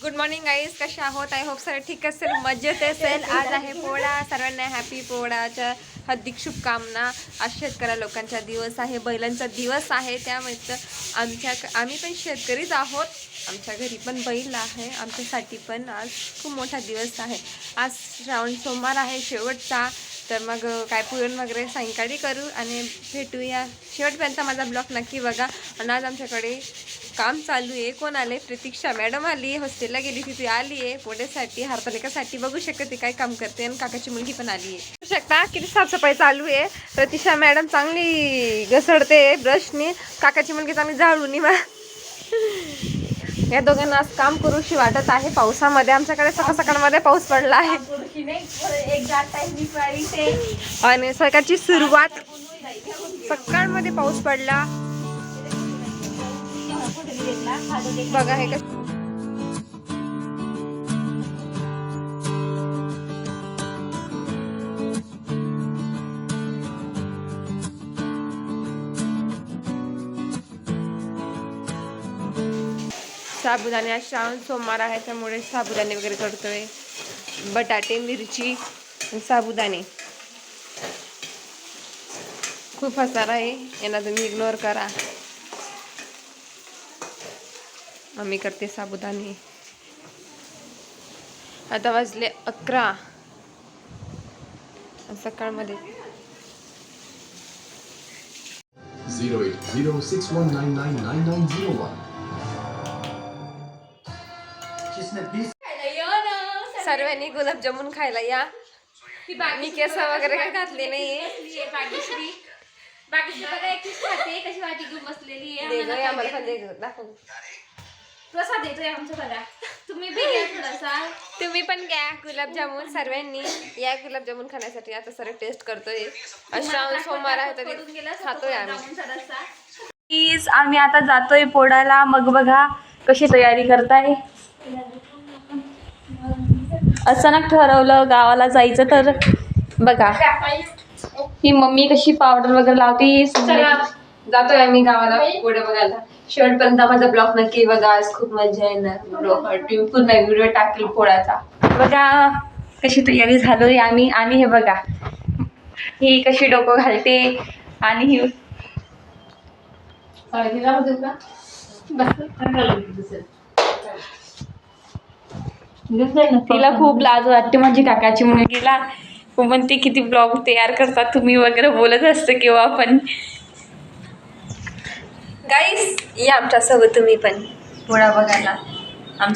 Good morning guys, कसे आहोत? I hope sir ठीक असेल, मजेत असेल. आज आहे पोळा. सर्वांना हॅपी पोळाच्या हार्दिक शुभकामना. आज शेतकऱ्या लोकांचा दिवस आहे, बैलांचा दिवस आहे. त्यामुळे आम्ही पण शेतकरीच आहोत. आमच्या घरी पण बैल आहे, आमच्यासाठी पण आज खूप मोठा दिवस आहे. आज श्रावण सोमवार आहे, शेवटचा. तर मग काय पुरण वगैरे सायंकाळी करू आणि भेटूया. शेवटपर्यंत माझा ब्लॉग नक्की बघा. आणि आज आमच्याकडे काम चालू आहे. कोण आले? प्रतीक्षा मॅडम आली, हॉस्टेलला गेली तिथे आली आहे पोळ्यासाठी, हरतालिकासाठी. बघू शकते ती काय काम करते. आणि काकाची मुलगी पण आली आहे. बघू शकता किती साफसफाई चालू आहे. प्रतीक्षा मॅडम चांगली घसडते ब्रशनी, काकाची मुलगी चांगली झाडून. या दोघांना आज काम करूशी वाटत आहे पावसामध्ये. आमच्याकडे सकाळ सकाळमध्ये पाऊस पडला आहे आणि सकाळची सुरुवात सकाळमध्ये पाऊस पडला. बघा हे कसं साबुदाणे. आज श्रावण सोमवार आहे त्यामुळे साबुदाणे वगैरे करतोय. बटाटे, मिरची आणि साबुदाणे. खूप हसार आहे, यांना तुम्ही इग्नोर करा. मम्मी करते साबुदाणे. आता वाजले 11 सकाळमध्ये. 08061999901. सर्वांनी गुलाबजामुन खायला या. मी केस वगैरे काय घातले नाहीये. प्रसाद देतोय आमचा बघा. तुम्ही बी घ्या थोडासा. तुम्ही पण घ्या गुलाबजामुन. सर्वांनी या गुलाबजामुन खाण्यासाठी. आता सर्व टेस्ट करतोय. श्रावण सोमवार आहे तरी खातोय आम्ही. प्लीज आम्ही आता जातोय पोळाला. मग बघा कशी तयारी करताय. अचानक ठरवलं गावाला जायचं तर बघा ही मम्मी कशी पावडर वगैरे लावते. जातोय आम्ही गावाला पोळा बघायला. शेवटपर्यंत माझा ब्लॉग नक्की बघा. आज खूप मजा येणार. पूर्ण व्हिडिओ टाकेल पोळ्याचा. बघा कशी तयारी झालोय आम्ही. आणि हे बघा ही कशी डोकं घालते. आणि ही तिला खूप लाज वाटते माझी काकाची मुलगीला. पण ती किती ब्लॉग तयार करतात तुम्ही वगैरे बोलत असतं किंवा पण. गाईस या आमच्यासोबत तुम्ही पण पोळा बघायला.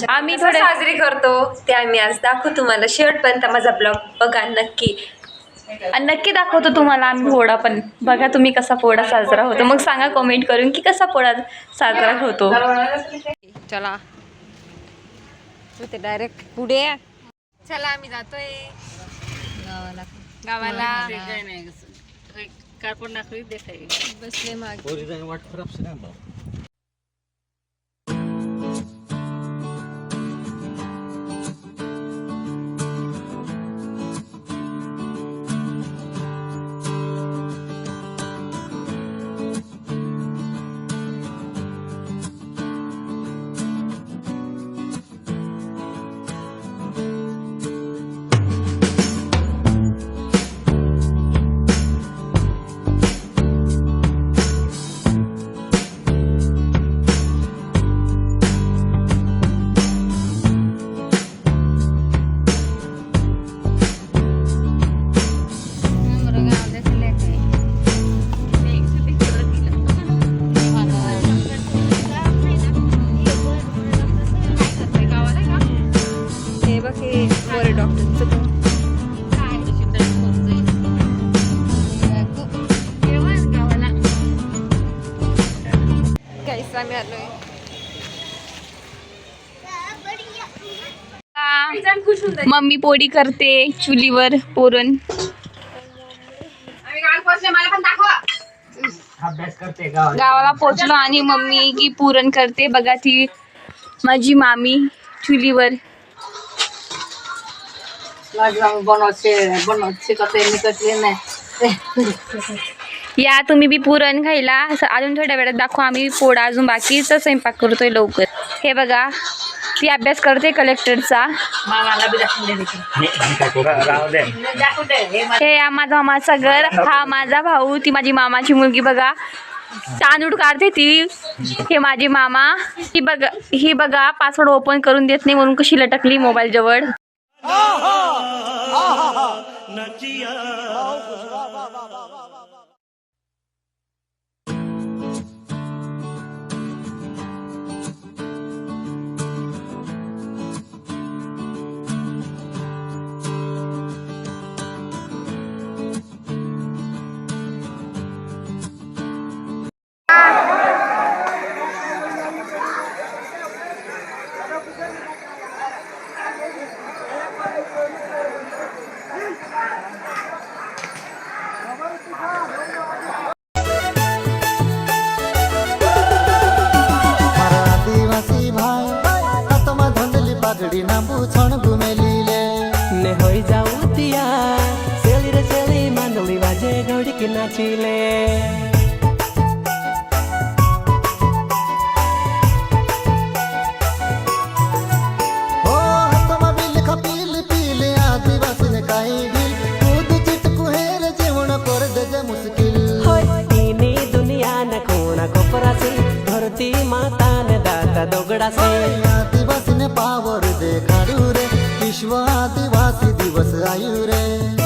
आम्ही थोडं साजरी करतो ते आम्ही आज दाखवू तुम्हाला. शेवटपर्यंत माझा ब्लॉग बघा नक्की. आणि नक्की दाखवतो तुम्हाला आम्ही पोळा पण. बघा तुम्ही कसा पोळा साजरा होतो. मग सांगा कमेंट करून की कसा पोळा साजरा होतो. चला ते डायरेक्ट पुढे. चला आम्ही जातोय गावाला. बसले मागे. आम्ही आलोय. मम्मी पोळी करते चुलीवर पुरण. गावाला पोचलो आणि मम्मी की पुरण करते. बघा ती माझी मामी चुलीवर. या तुम्ही बी पुरण खायला. अजून थोड्या वेळात दाखवू आम्ही पोळा. अजून बाकीचा स्वयंपाक करतोय लवकर. हे बघा ती अभ्यास करते कलेक्टरचा. हे माझा मामाचा घर, हा माझा भाऊ, ती माझी मामाची मुलगी बघा तांदूळ काढते ती. हे माझे मामा. ही बघा पासवर्ड ओपन करून देत नाही म्हणून कशी लटकली मोबाईल जवळ. आदिवासी भाई हातमा धंधली पागडी नांबू छण घुमेलीले ने होई जाऊ तिया सेली रे सेली मांडली बाजे गौडी की नाचिले. हो हातमा बिल खपील पील आदिवासी ने काही बिल कूद चिटकू हेर जेवण कर दे मुश्किल. होय इनी दुनिया न कोणा कोपरासी धरती माता ने दाता दोगडासी. आदिवासी ने पावर देखाडू रे विश्व आदिवासी दिवस आयु रे.